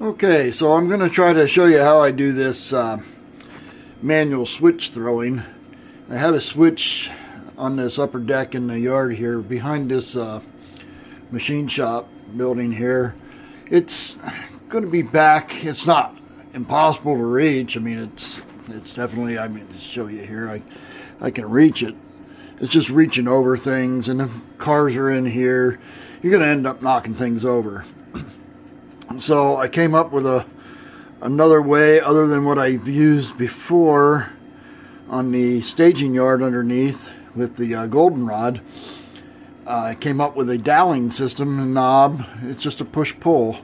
Okay, so I'm going to try to show you how I do this manual switch throwing. I have a switch on this upper deck in the yard here behind this machine shop building here. It's going to be back. It's not impossible to reach. I mean, it's definitely, I mean, to show you here, I can reach it. It's just reaching over things, and the cars are in here. You're going to end up knocking things over. So I came up with another way other than what I've used before on the staging yard underneath with the goldenrod. I came up with a doweling system, a knob. It's just a push-pull.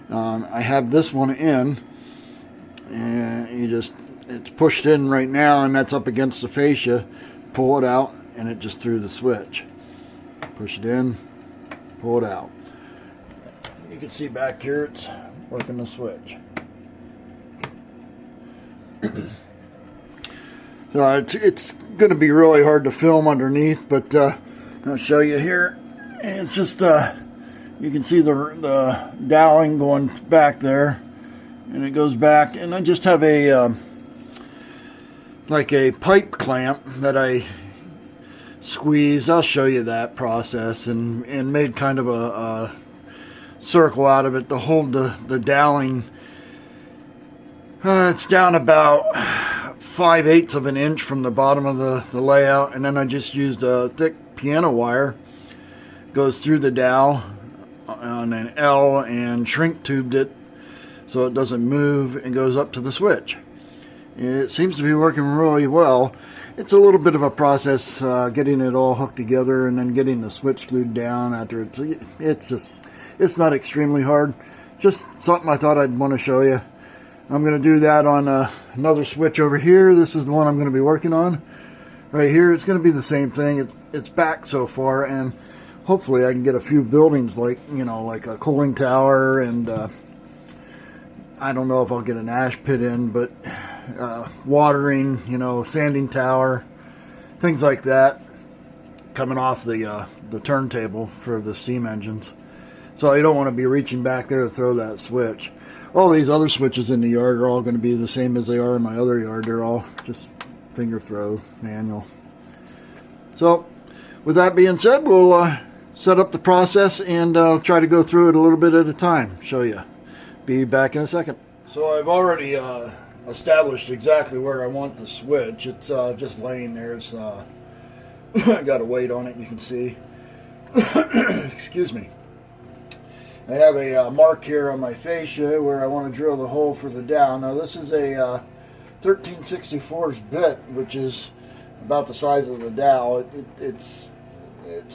I have this one in, and it's pushed in right now, and that's up against the fascia. Pull it out, and it just threw the switch. Push it in, pull it out. You can see back here it's working the switch. So it's going to be really hard to film underneath, but I'll show you here. It's just you can see the doweling going back there, and it goes back, and I just have a like a pipe clamp that I squeezed. I'll show you that process, and made kind of a circle out of it to hold the doweling. It's down about 5/8 of an inch from the bottom of the layout, and then I just used a thick piano wire, goes through the dowel on an L, and shrink tubed it so it doesn't move, and goes up to the switch. It seems to be working really well. It's a little bit of a process getting it all hooked together and then getting the switch glued down after it's not extremely hard. Just something I thought I'd want to show you. I'm going to do that on another switch over here. This is the one I'm going to be working on. Right here, it's going to be the same thing. It's back so far, and hopefully I can get a few buildings like, you know, like a cooling tower, and I don't know if I'll get an ash pit in, but watering, you know, sanding tower, things like that, coming off the turntable for the steam engines. So you don't want to be reaching back there to throw that switch. All these other switches in the yard are all going to be the same as they are in my other yard. They're all just finger throw, manual. So with that being said, we'll set up the process, and try to go through it a little bit at a time, show you. Be back in a second. So I've already established exactly where I want the switch. It's just laying there. It's I got a weight on it, you can see. Excuse me. I have a mark here on my fascia where I want to drill the hole for the dowel. Now this is a 13/64 bit, which is about the size of the dowel. It's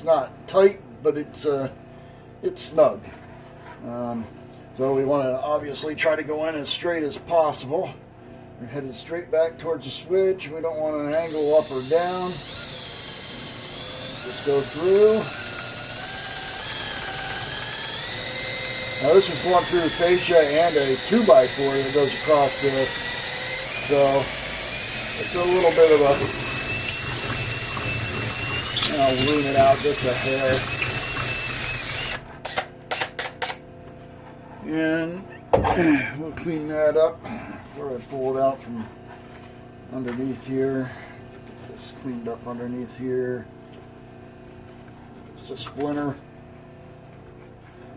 not tight, but it's snug. So we want to obviously try to go in as straight as possible. We're headed straight back towards the switch. We don't want an angle up or down. Just go through. Now this is going through the fascia and a 2x4 that goes across this. So it's a little bit of a, I'll lean it out just a hair. And we'll clean that up before I pull it out from underneath here. Get this cleaned up underneath here. Just a splinter.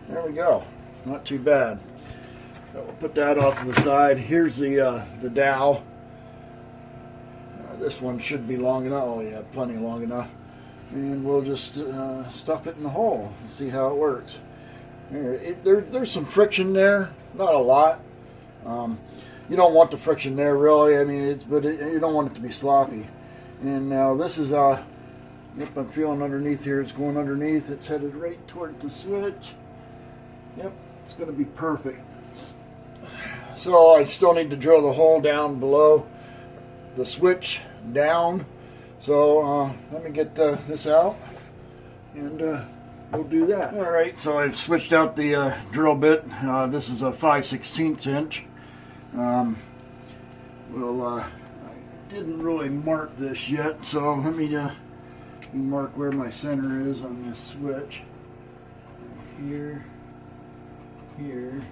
There we go. Not too bad. So we'll put that off to the side. Here's the dowel. This one should be long enough. Oh yeah, plenty long enough. And we'll just stuff it in the hole and see how it works. There's some friction there, not a lot. You don't want the friction there really. I mean, you don't want it to be sloppy. And now this is yep, I'm feeling underneath here. It's going underneath. It's headed right toward the switch. Yep, it's going to be perfect. So I still need to drill the hole down below the switch down. So let me get this out, and we'll do that. All right, so I've switched out the drill bit. This is a 5/16 inch. I didn't really mark this yet, so let me mark where my center is on this switch. Here, here,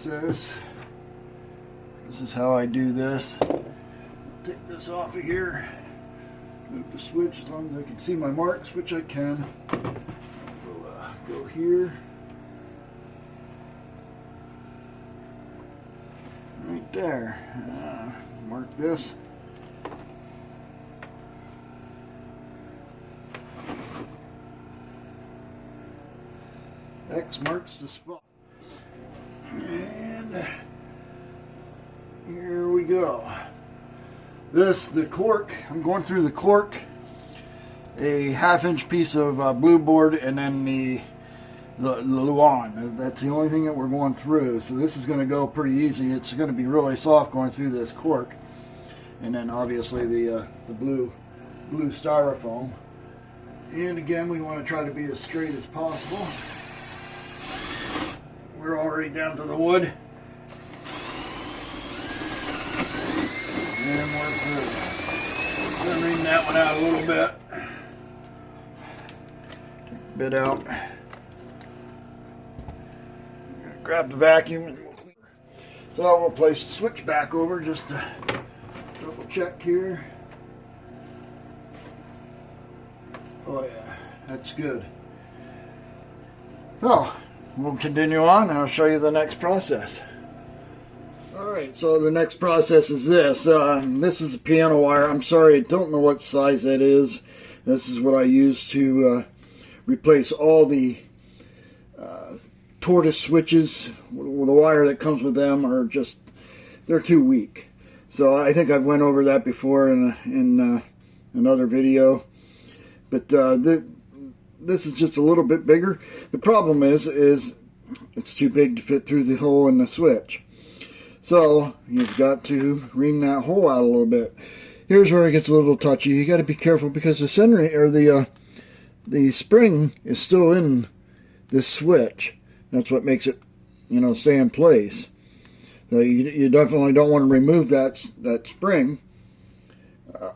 process. This is how I do this. Take this off of here. Move the switch as long as I can see my marks, which I can. We'll go here. Right there. Mark this. X marks the spot. And here we go. The cork, I'm going through the cork, a 1/2 inch piece of blue board, and then the Luan. That's the only thing that we're going through. So this is going to go pretty easy. It's going to be really soft going through this cork. And then obviously the blue styrofoam. And again, we want to try to be as straight as possible. We're already down to the wood. And we're through. I'm going to ream that one out a little bit. Take a bit out. Grab the vacuum and we'll clean. So we'll place the switch back over just to double check here. Oh yeah, that's good. So we'll continue on and I'll show you the next process. Alright, so the next process is this. This is a piano wire. I'm sorry, I don't know what size that is. This is what I use to replace all the tortoise switches. The wire that comes with them are just, they're too weak. So I think I've went over that before in another video. But this is just a little bit bigger. The problem is it's too big to fit through the hole in the switch. So you've got to ream that hole out a little bit. Here's where it gets a little touchy. You got to be careful because the center or the spring is still in this switch. That's what makes it, stay in place. So you definitely don't want to remove that spring.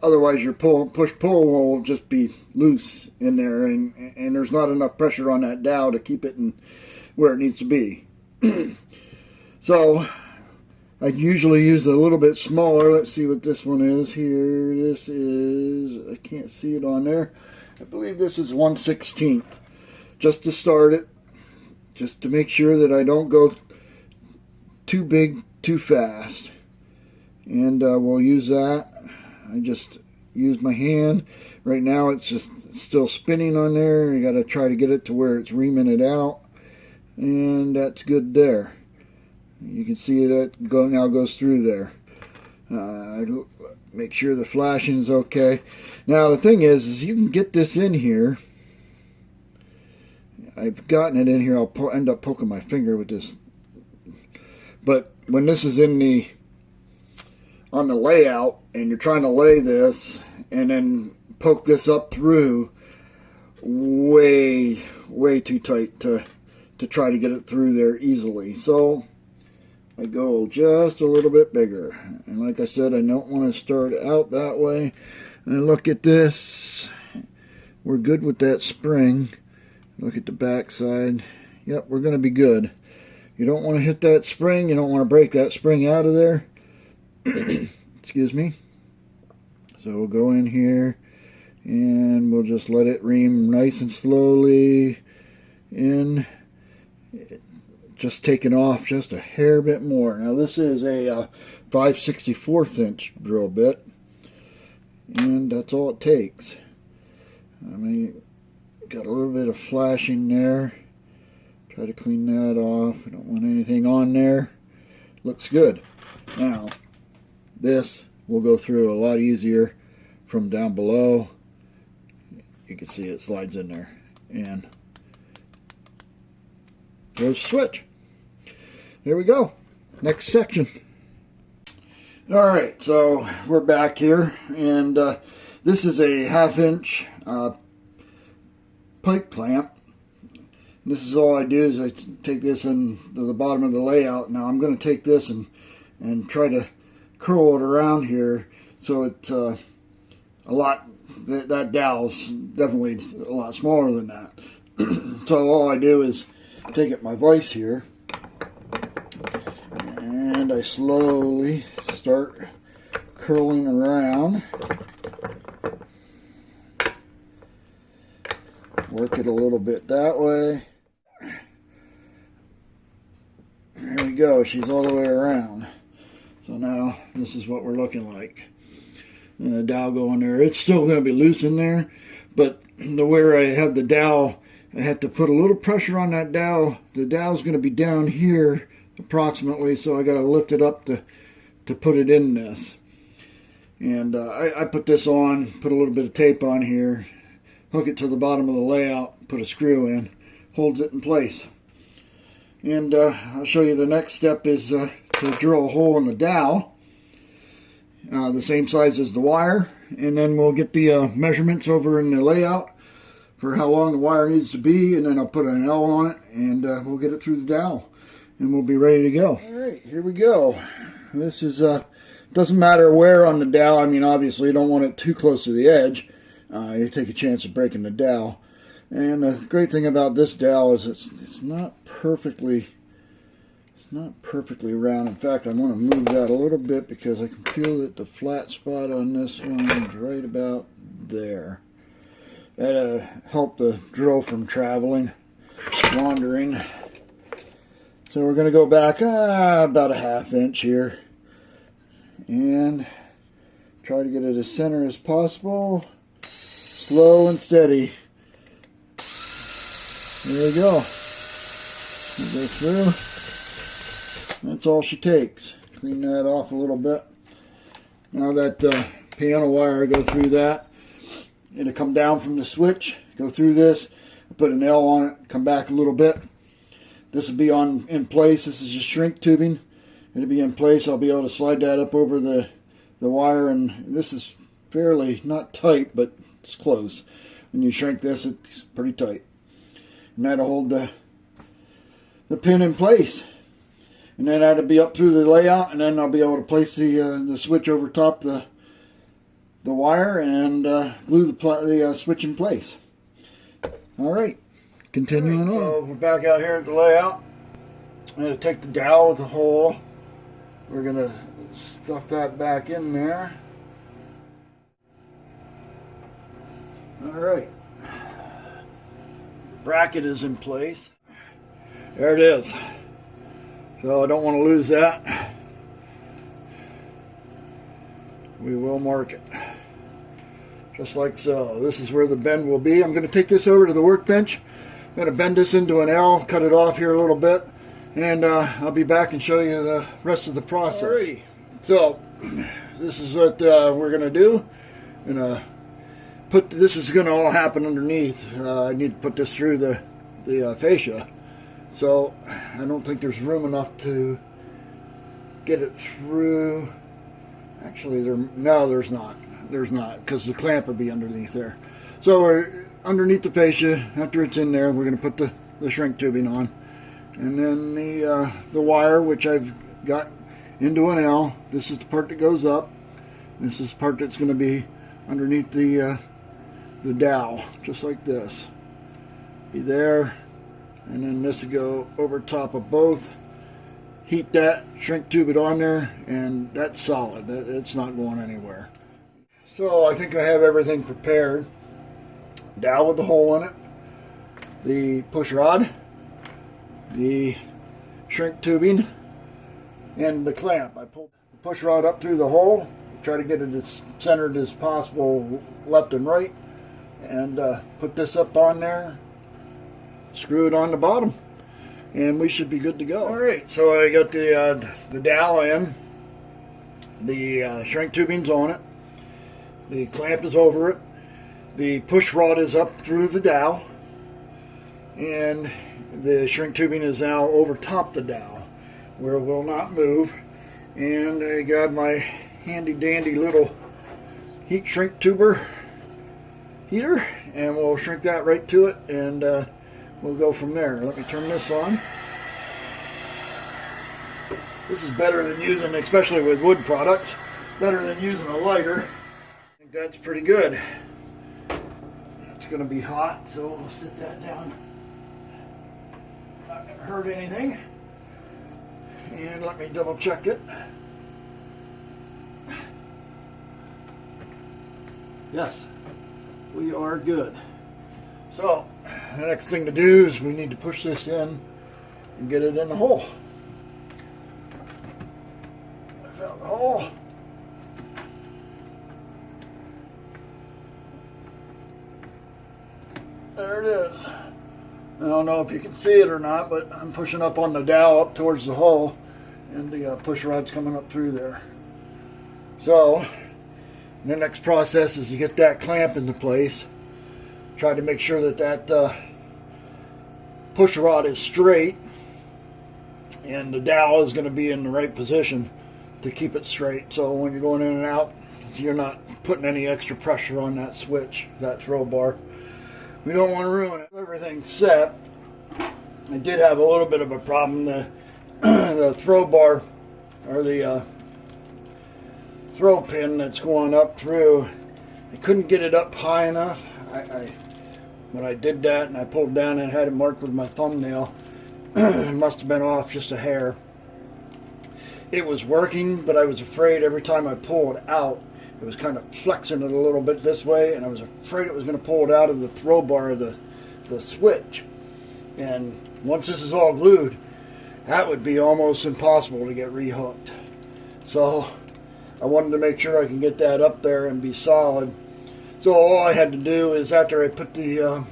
Otherwise, your push-pull will just be loose in there, and there's not enough pressure on that dowel to keep it in where it needs to be. So I usually use a little bit smaller. Let's see what this one is here. This is, I can't see it on there. I believe this is 1/16, just to start it, just to make sure that I don't go too big too fast. And we'll use that. I just used my hand. Right now it's just still spinning on there. You got to try to get it to where it's reaming it out. And that's good there. You can see that now goes through there. Make sure the flashing is okay. Now the thing is you can get this in here. I've gotten it in here. I'll end up poking my finger with this. But when this is on the layout and you're trying to lay this and then poke this up through, way too tight to try to get it through there easily. So I go just a little bit bigger, and like I said, I don't want to start out that way. And look at this, we're good with that spring. Look at the back side. Yep, we're going to be good. You don't want to hit that spring. You don't want to break that spring out of there. Excuse me. So we'll go in here and we'll just let it ream nice and slowly in, just taking off just a hair bit more. Now this is a 5/64 inch drill bit, and that's all it takes. I mean, got a little bit of flashing there. Try to clean that off. I don't want anything on there. Looks good. Now this will go through a lot easier from down below. You can see it slides in there, and there's the switch. There we go. Next section. Alright, so we're back here, and this is a 1/2 inch pipe clamp. This is all I do is I take this into the bottom of the layout. Now I'm going to take this and try to curl it around here so it's a lot, that dowel's definitely a lot smaller than that. So all I do is take it my vise here and I slowly start curling around. Work it a little bit that way. There we go, she's all the way around. So now this is what we're looking like. And the dowel going there. It's still going to be loose in there, but where I have the dowel, I had to put a little pressure on that dowel. The dowel's going to be down here approximately, so I got to lift it up to put it in this. And I put this on, put a little bit of tape on here, hook it to the bottom of the layout, put a screw in, holds it in place. And I'll show you the next step is to drill a hole in the dowel, the same size as the wire, and then we'll get the measurements over in the layout for how long the wire needs to be, and then I'll put an L on it, and we'll get it through the dowel, and we'll be ready to go. All right, here we go. This is, doesn't matter where on the dowel. I mean, obviously you don't want it too close to the edge. You take a chance of breaking the dowel. And the great thing about this dowel is it's not perfectly round. In fact, I want to move that a little bit because I can feel that the flat spot on this one is right about there. That'll help the drill from traveling, wandering. So we're going to go back about a ½ inch here and try to get it as center as possible. Slow and steady. There we go. We'll go through. That's all she takes. Clean that off a little bit. Now that piano wire, I go through that. It'll come down from the switch, go through this, put an L on it, come back a little bit. This will be in place. This is just shrink tubing. It'll be in place. I'll be able to slide that up over the wire, and this is fairly, not tight, but it's close. When you shrink this, it's pretty tight. And that'll hold the pin in place. And then that'll be up through the layout, and then I'll be able to place the switch over top the wire and glue the switch in place. All right, continuing on. So we're back out here at the layout. I'm going to take the dowel with the hole. We're going to stuff that back in there. All right. Bracket is in place. There it is. So I don't want to lose that. We will mark it. Just like so. This is where the bend will be. I'm going to take this over to the workbench. I'm going to bend this into an L, cut it off here a little bit, and I'll be back and show you the rest of the process. Alrighty. So this is what we're going to do. This is going to all happen underneath. I need to put this through the fascia. So I don't think there's room enough to get it through. Actually, there's not. There's not, because the clamp would be underneath there. So we're underneath the fascia. After it's in there, we're going to put the shrink tubing on, and then the wire, which I've got into an L. This is the part that goes up. This is the part that's going to be underneath the dowel, just like this. Be there. And then this will go over top of both. Heat that, shrink tube it on there, and that's solid. It's not going anywhere. So I think I have everything prepared. Dowel with the hole in it, the push rod, the shrink tubing, and the clamp. I pulled the push rod up through the hole, try to get it as centered as possible, left and right, and put this up on there. Screw it on the bottom, and we should be good to go. All right, so I got the dowel in, the shrink tubing's on it, the clamp is over it, the push rod is up through the dowel, and the shrink tubing is now over top the dowel, where it will not move. And I got my handy dandy little heat shrink tuber heater, and we'll shrink that right to it, and we'll go from there. Let me turn this on. This is better than using, especially with wood products, better than using a lighter. I think that's pretty good. It's going to be hot, so we'll sit that down. Not going to hurt anything. And let me double check it. Yes, we are good. So the next thing to do is we need to push this in and get it in the hole. I found the hole. There it is. I don't know if you can see it or not, but I'm pushing up on the dowel up towards the hole, and the push rod's coming up through there. So the next process is to get that clamp into place. Try to make sure that that push rod is straight, and the dowel is going to be in the right position to keep it straight. So when you're going in and out, you're not putting any extra pressure on that switch, that throw bar. We don't want to ruin it. Everything's set. I did have a little bit of a problem. The throw bar, or the throw pin that's going up through, I couldn't get it up high enough. When I did that and I pulled down and had it marked with my thumbnail, it must have been off just a hair. It was working, but I was afraid every time I pulled it out, it was kind of flexing it a little bit this way, and I was afraid it was going to pull it out of the throw bar of the switch. And once this is all glued, that would be almost impossible to get rehooked. So I wanted to make sure I can get that up there and be solid. So all I had to do is, after I put the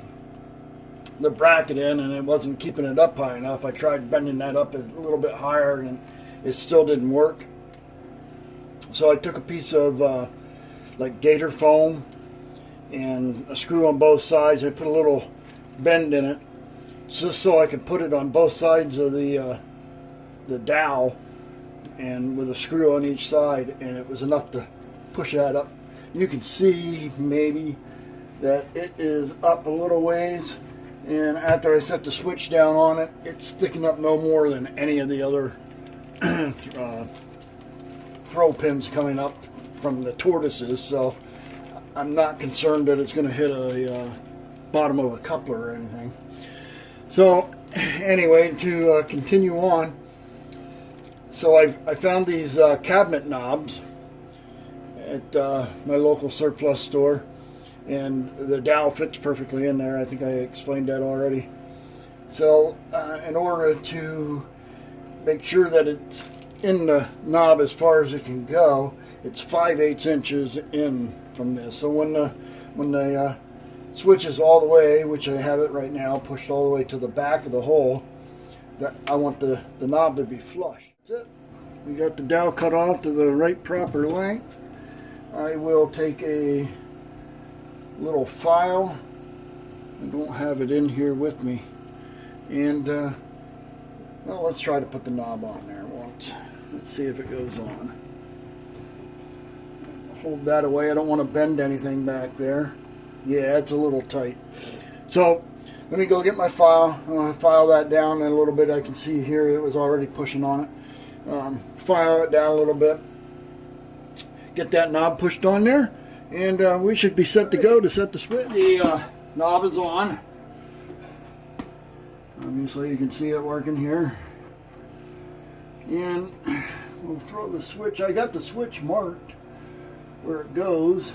bracket in and it wasn't keeping it up high enough, I tried bending that up a little bit higher and it still didn't work. So I took a piece of like gator foam and a screw on both sides. I put a little bend in it just so I could put it on both sides of the dowel, and with a screw on each side, and it was enough to push that up. You can see maybe that it is up a little ways, and after I set the switch down on it, it's sticking up no more than any of the other throw pins coming up from the tortoises, so I'm not concerned that it's going to hit a bottom of a coupler or anything. So anyway, to continue on, so I found these cabinet knobs at my local surplus store, and the dowel fits perfectly in there. I think I explained that already. So in order to make sure that it's in the knob as far as it can go, it's 5/8 inches in from this. So when the switch is all the way, which I have it right now, pushed all the way to the back of the hole, that I want the knob to be flush. That's it. We got the dowel cut off to the right proper length. I will take a little file. I don't have it in here with me. And well, let's try to put the knob on there once. Let's see if it goes on. Hold that away. I don't want to bend anything back there. Yeah, it's a little tight. So let me go get my file. I'm going to file that down in a little bit. I can see here it was already pushing on it. File it down a little bit. Get that knob pushed on there, and we should be set to go to set the switch. The knob is on. Obviously you can see it working here. And we'll throw the switch. I got the switch marked where it goes.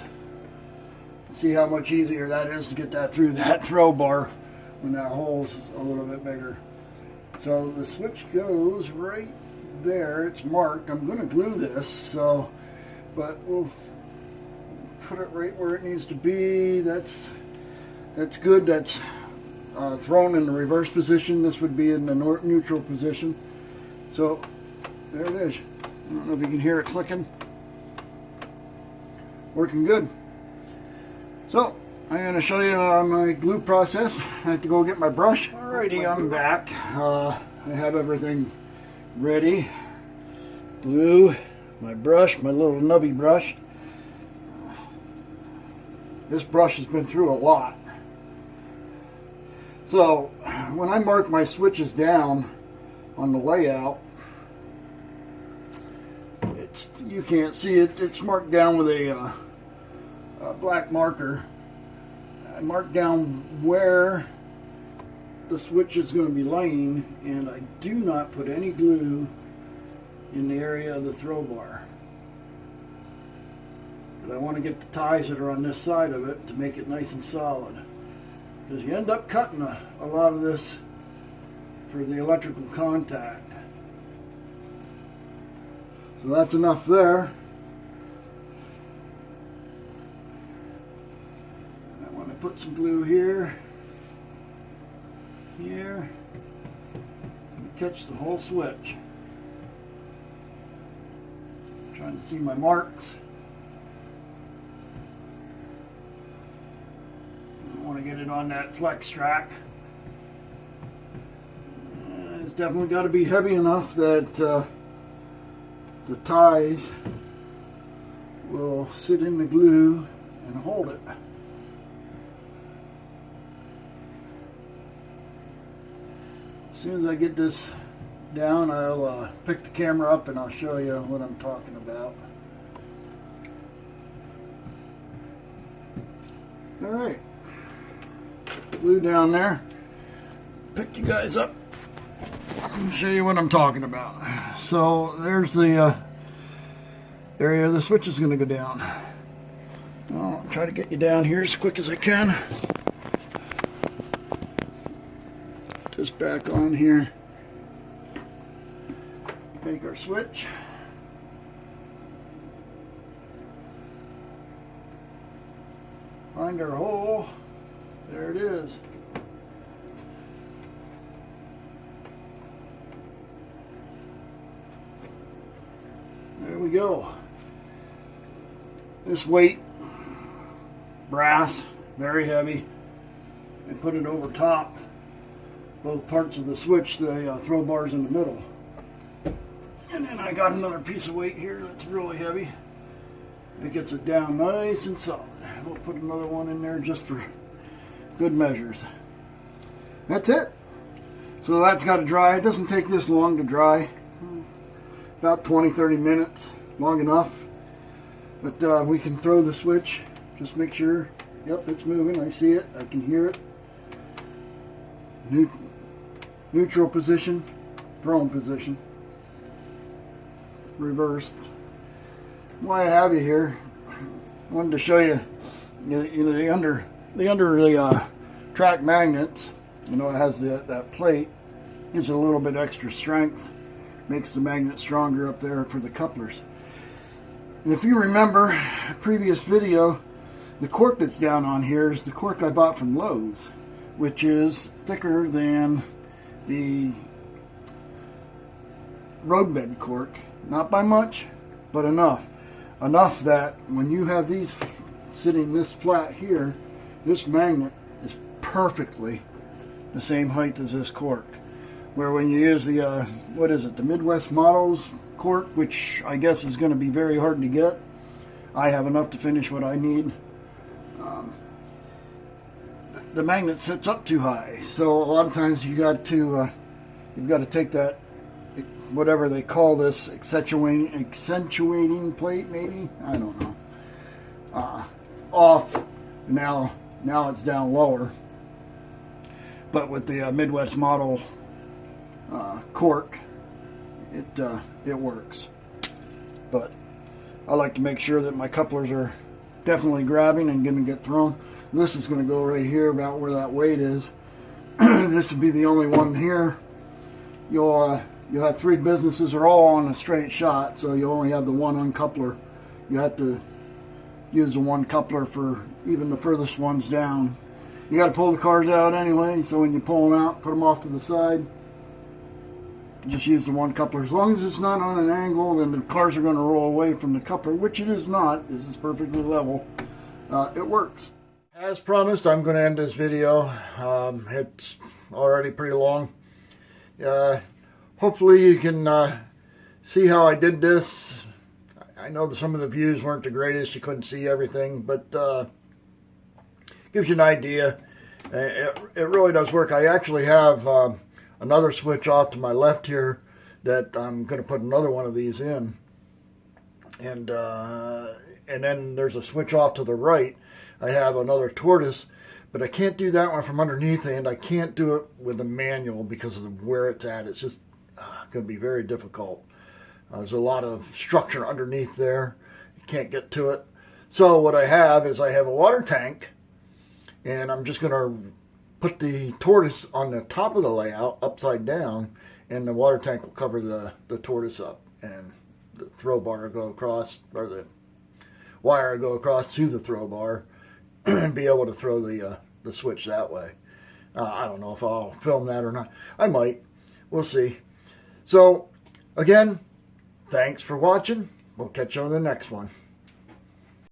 See how much easier that is to get that through that throw bar when that hole's a little bit bigger. So the switch goes right there. It's marked. I'm going to glue this, but we'll put it right where it needs to be. That's good. That's thrown in the reverse position. This would be in the neutral position. So there it is. I don't know if you can hear it clicking. Working good. So I'm going to show you my glue process. I have to go get my brush. Alrighty, I'm back. I have everything ready. Glue, my brush, my little nubby brush. This brush has been through a lot. So when I mark my switches down on the layout, you can't see it. It's marked down with a black marker. I mark down where the switch is going to be laying, and I do not put any glue in the area of the throw bar. But I want to get the ties that are on this side of it to make it nice and solid, because you end up cutting a lot of this for the electrical contact. So that's enough there. I want to put some glue here, here, and catch the whole switch. Trying to see my marks. I want to get it on that flex track. It's definitely got to be heavy enough that the ties will sit in the glue and hold it. As soon as I get this down, I'll pick the camera up and I'll show you what I'm talking about. Alright, glue down there. Pick you guys up and show you what I'm talking about. So there's the area the switch is going to go down. I'll try to get you down here as quick as I can. Just back on here. Make our switch. Find our hole. There it is. There we go. This weight, brass, very heavy, and put it over top both parts of the switch, the throw bars in the middle. And then I got another piece of weight here that's really heavy. It gets it down nice and solid. We'll put another one in there just for good measures. That's it. So that's got to dry. It doesn't take this long to dry. About 20-30 minutes, long enough. But we can throw the switch. Just make sure, yep, it's moving. I see it. I can hear it. Neutral position, thrown position, reversed. Why I have you here, I wanted to show you, the under the track magnets. You know, it has that plate, gives it a little bit extra strength, makes the magnet stronger up there for the couplers. And if you remember a previous video, the cork that's down on here is the cork I bought from Lowe's, which is thicker than the roadbed cork. Not by much, but enough. Enough that when you have these sitting this flat here, this magnet is perfectly the same height as this cork. Where when you use the, what is it, the Midwest Models cork, which I guess is going to be very hard to get, I have enough to finish what I need. The magnet sits up too high, so a lot of times you've got to take that, whatever they call this, accentuating plate, maybe, I don't know, off. Now it's down lower. But with the Midwest Model cork, it works. But I like to make sure that my couplers are definitely grabbing and going to get thrown. This is going to go right here about where that weight is. This would be the only one here. You'll have three businesses are all on a straight shot, so you only have the one uncoupler. You have to use the one coupler for even the furthest ones down. You got to pull the cars out anyway, so when you pull them out, put them off to the side. Just use the one coupler. As long as it's not on an angle, then the cars are going to roll away from the coupler, which it is not. This is perfectly level. It works. As promised, I'm going to end this video. It's already pretty long. Hopefully you can see how I did this. I know that some of the views weren't the greatest. You couldn't see everything, but gives you an idea. It really does work. I actually have another switch off to my left here that I'm going to put another one of these in. And then there's a switch off to the right. I have another tortoise, but I can't do that one from underneath, and I can't do it with a manual because of where it's at. It's just going to be very difficult. There's a lot of structure underneath there. You can't get to it. So what I have is I have a water tank, and I'm just going to put the tortoise on the top of the layout upside down, and the water tank will cover the tortoise up, and the throw bar will go across, or the wire will go across to the throw bar and be able to throw the switch that way. I don't know if I'll film that or not. I might. We'll see. So, again, thanks for watching. We'll catch you on the next one.